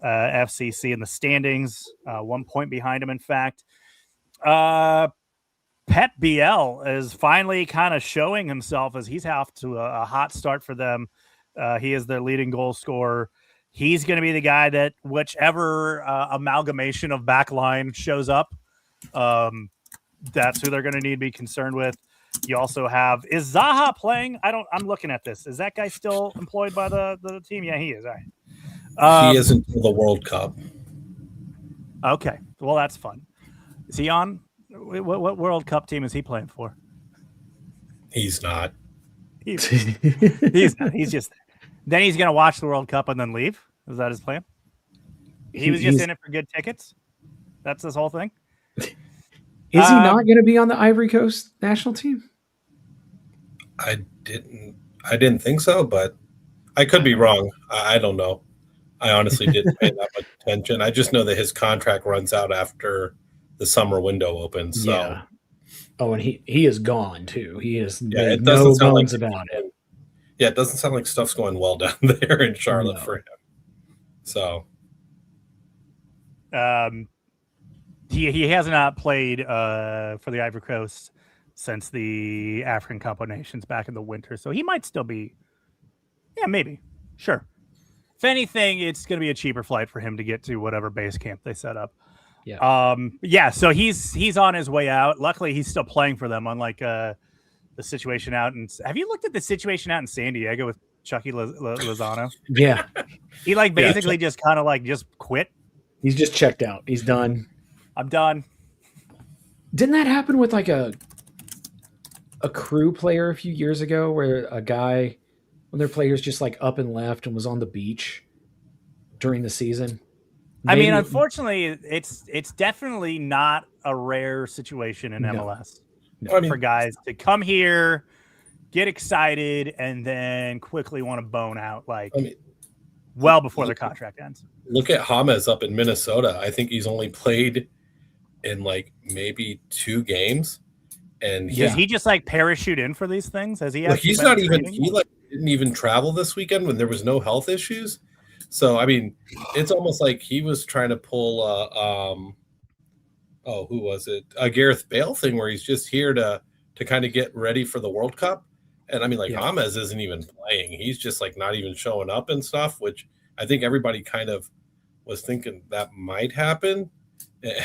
FCC in the standings, 1 point behind him, in fact. Pep BL is finally kind of showing himself as he's off to a hot start for them. He is their leading goal scorer. He's going to be the guy that whichever amalgamation of backline shows up, that's who they're going to need to be concerned with. You also have, is Zaha playing? I'm looking at this. Is that guy still employed by the team? Yeah, he is. All right. He is until the World Cup. Okay. Well, that's fun. Is he on? What World Cup team is he playing for? He's not. He's not. He's just there. Then he's going to watch the World Cup and then leave? Is that his plan? He was just in it for good tickets? That's this whole thing? Is he not going to be on the Ivory Coast national team? I didn't think so, but I could be wrong. I don't know. I honestly didn't pay that much attention. I just know that his contract runs out after the summer window opens. So. Yeah. Oh, and he is gone too. He is it no bones about it. Yeah, it doesn't sound like stuff's going well down there in Charlotte for him. So, he has not played for the Ivory Coast since the African Cup of Nations back in the winter, so he might still be. Yeah, maybe. Sure. If anything, it's going to be a cheaper flight for him to get to whatever base camp they set up. Yeah. So he's on his way out. Luckily, he's still playing for them, unlike the situation out in. Have you looked at the situation out in San Diego with Chucky Lozano? Yeah. He basically just kind of just quit. He's just checked out. He's done. I'm done. Didn't that happen with a Crew player a few years ago where a guy, when their players just up and left and was on the beach during the season? I mean, unfortunately, it's definitely not a rare situation in MLS. For guys to come here, get excited, and then quickly want to bone out well before their contract ends. Look at James up in Minnesota. I think he's only played in maybe 2 games. And does he just parachute in for these things? Has he? He's not even. He didn't even travel this weekend when there was no health issues. So I mean, it's almost like he was trying to pull who was it? A Gareth Bale thing where he's just here to kind of get ready for the World Cup. And I mean, James isn't even playing. He's just not even showing up and stuff, which I think everybody kind of was thinking that might happen.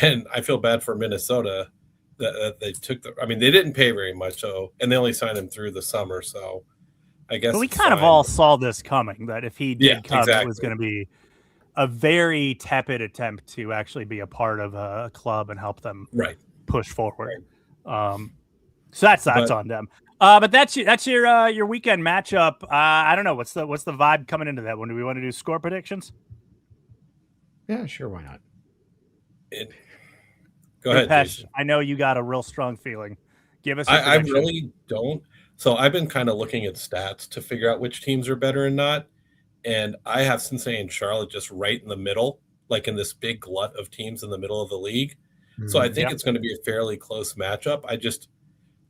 And I feel bad for Minnesota that they took they didn't pay very much. And they only signed him through the summer. So I guess we kind of all saw this coming, that if he did come, exactly. It was going to be a very tepid attempt to actually be a part of a club and help them push forward. Right. So that's on them. But that's your weekend matchup. I don't know what's the vibe coming into that one. Do we want to do score predictions? Yeah, sure. Why not? Go ahead, Jason. I know you got a real strong feeling. Give us. I really don't. So I've been kind of looking at stats to figure out which teams are better and not. And I have Cincinnati and Charlotte just right in the middle, in this big glut of teams in the middle of the league. Mm-hmm. So I think it's going to be a fairly close matchup.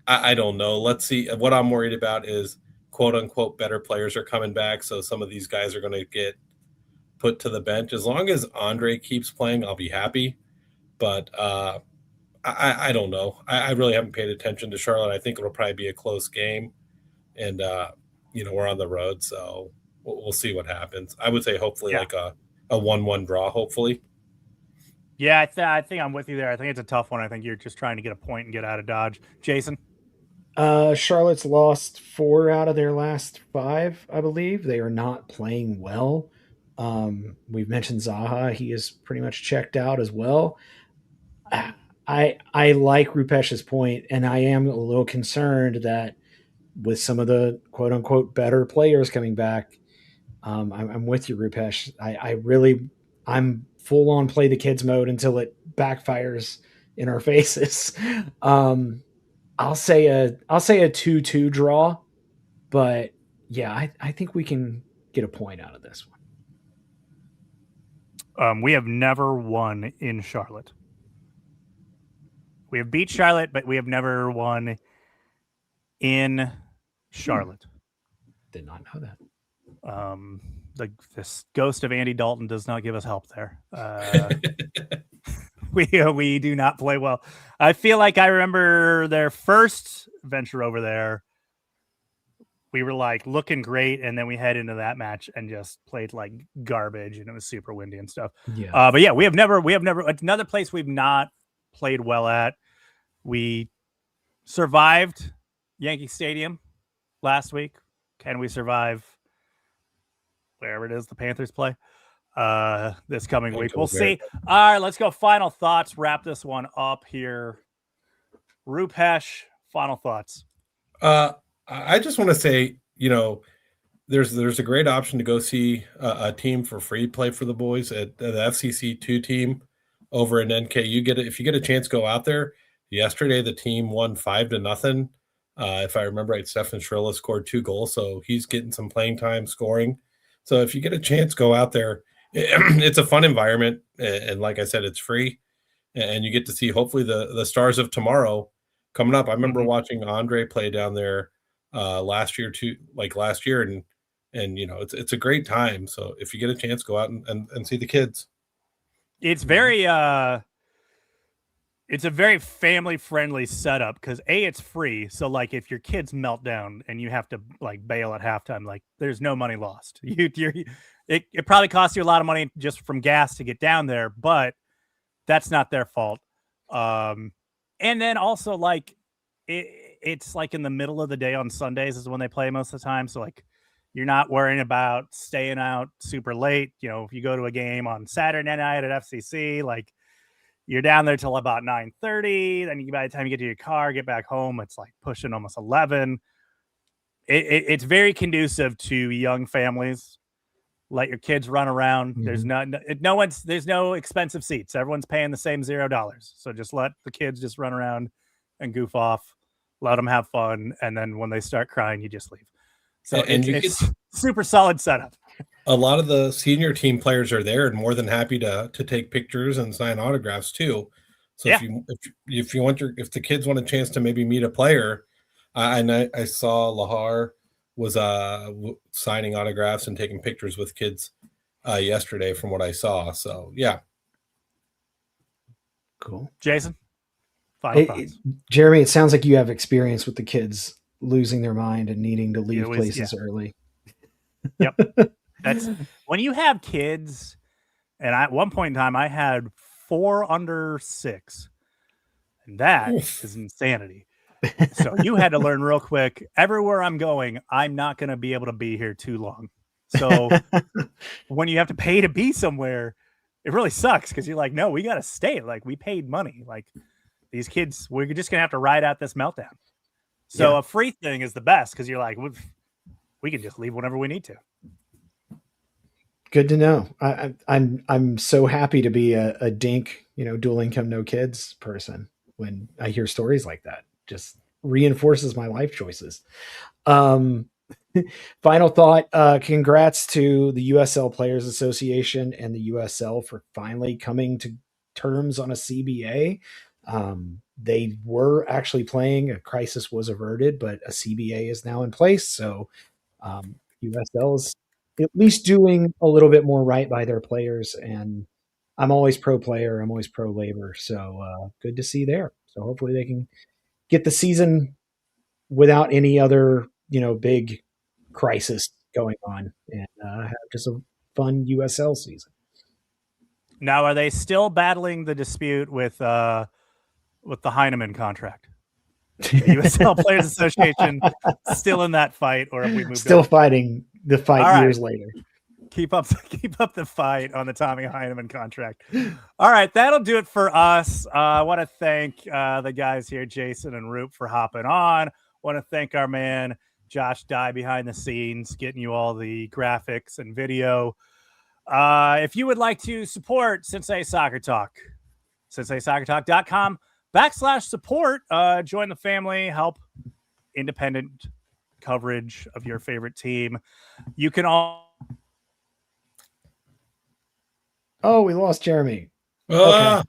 I don't know. Let's see. What I'm worried about is quote unquote better players are coming back. So some of these guys are going to get put to the bench. As long as Andre keeps playing, I'll be happy. But I don't know. I really haven't paid attention to Charlotte. I think it'll probably be a close game. And, we're on the road, so we'll see what happens. I would say hopefully a 1-1 draw, hopefully. Yeah, I think I'm with you there. I think it's a tough one. I think you're just trying to get a point and get out of Dodge. Jason? Charlotte's lost 4 out of their last 5, I believe. They are not playing well. We've mentioned Zaha. He is pretty much checked out as well. I like Rupesh's point, and I am a little concerned that with some of the quote unquote better players coming back, I'm with you, Rupesh. I'm full on play the kids mode until it backfires in our faces. I'll say a 2-2 draw, but yeah, I think we can get a point out of this one. We have never won in Charlotte. We have beat Charlotte, but we have never won in Charlotte. Did not know that. This ghost of Andy Dalton does not give us help there. We do not play well. I feel like I remember their first venture over there. We were like looking great, and then we head into that match and just played like garbage, and it was super windy and stuff. Yeah. But yeah, we have never another place we've not played well at. We survived Yankee Stadium last week. Can we survive wherever it is the Panthers play this coming week? We'll see. All right, let's go. Final thoughts. Wrap this one up here. Rupesh, final thoughts. I just want to say, there's a great option to go see a team for free play for the boys at the FCC2 team over in NK. If you get a chance, go out there. Yesterday, the team won 5-0. If I remember right, Stefan Shrilla scored 2 goals, so he's getting some playing time scoring. So if you get a chance, go out there. It's a fun environment, and like I said, it's free, and you get to see hopefully the stars of tomorrow coming up. I remember watching Andre play down there last year, and it's a great time. So if you get a chance, go out and see the kids. It's very it's a very family friendly setup because it's free. So like if your kids melt down and you have to like bail at halftime, like there's no money lost. It probably costs you a lot of money just from gas to get down there, but that's not their fault. And then also like it's like in the middle of the day on Sundays is when they play most of the time. So like you're not worrying about staying out super late. If you go to a game on Saturday night at FCC, like you're down there till about 9:30. Then by the time you get to your car, get back home, it's like pushing almost 11. It's very conducive to young families. Let your kids run around. Mm-hmm. There's no expensive seats. Everyone's paying the same $0. So just let the kids just run around and goof off. Let them have fun, and then when they start crying, you just leave. So it's super solid setup. A lot of the senior team players are there and more than happy to take pictures and sign autographs too. So yeah. if the kids want a chance to maybe meet a player, and I saw Lahar was signing autographs and taking pictures with kids yesterday from what I saw. So yeah. Cool. Jason? Jeremy, it sounds like you have experience with the kids losing their mind and needing to leave places early. Yep. That's when you have kids. And at one point in time, I had 4 under 6. And that is insanity. So you had to learn real quick. Everywhere I'm going, I'm not going to be able to be here too long. So when you have to pay to be somewhere, it really sucks because you're like, no, we got to stay. Like we paid money. Like these kids, we're just going to have to ride out this meltdown. So a free thing is the best because you're like, we can just leave whenever we need to. Good to know. I'm so happy to be a dink, dual income, no kids person. When I hear stories like that, just reinforces my life choices. Final thought, congrats to the USL Players Association and the USL for finally coming to terms on a CBA. They were actually playing, a crisis was averted, but a CBA is now in place. So USL is at least doing a little bit more right by their players. And I'm always pro player. I'm always pro labor. So good to see there. So hopefully they can get the season without any other, big crisis going on and have just a fun USL season. Now, are they still battling the dispute with the Heineman contract? The USL Players Association still in that fight, or have we moved? Still fighting the fight years later. Keep up the fight on the Tommy Heineman contract. All right, that'll do it for us. I want to thank the guys here, Jason and Roop, for hopping on. I want to thank our man Josh Dye behind the scenes, getting you all the graphics and video. If you would like to support Cincinnati Soccer Talk, CincinnatiSoccerTalk.com/support. Join the family, help independent coverage of your favorite team. You can all. Oh, we lost Jeremy. Ah, Okay.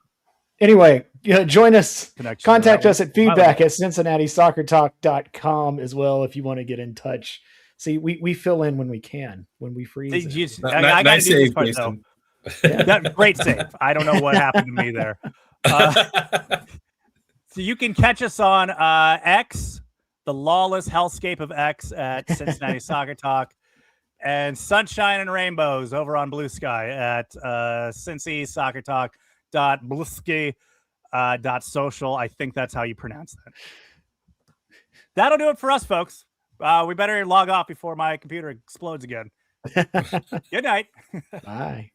Anyway, join us. Connection Contact that us at feedback at CincinnatiSoccerTalk.com as well if you want to get in touch. See, we fill in when we can, when we freeze. I got to nice do this save, part, though. Jason. Great save. I don't know what happened to me there. So you can catch us on X, the lawless hellscape of X at Cincinnati Soccer Talk, and Sunshine and Rainbows over on Blue Sky at Cincy Soccer Talk .blusky.social. I think that's how you pronounce that. That'll do it for us, folks. We better log off before my computer explodes again. Good night. Bye.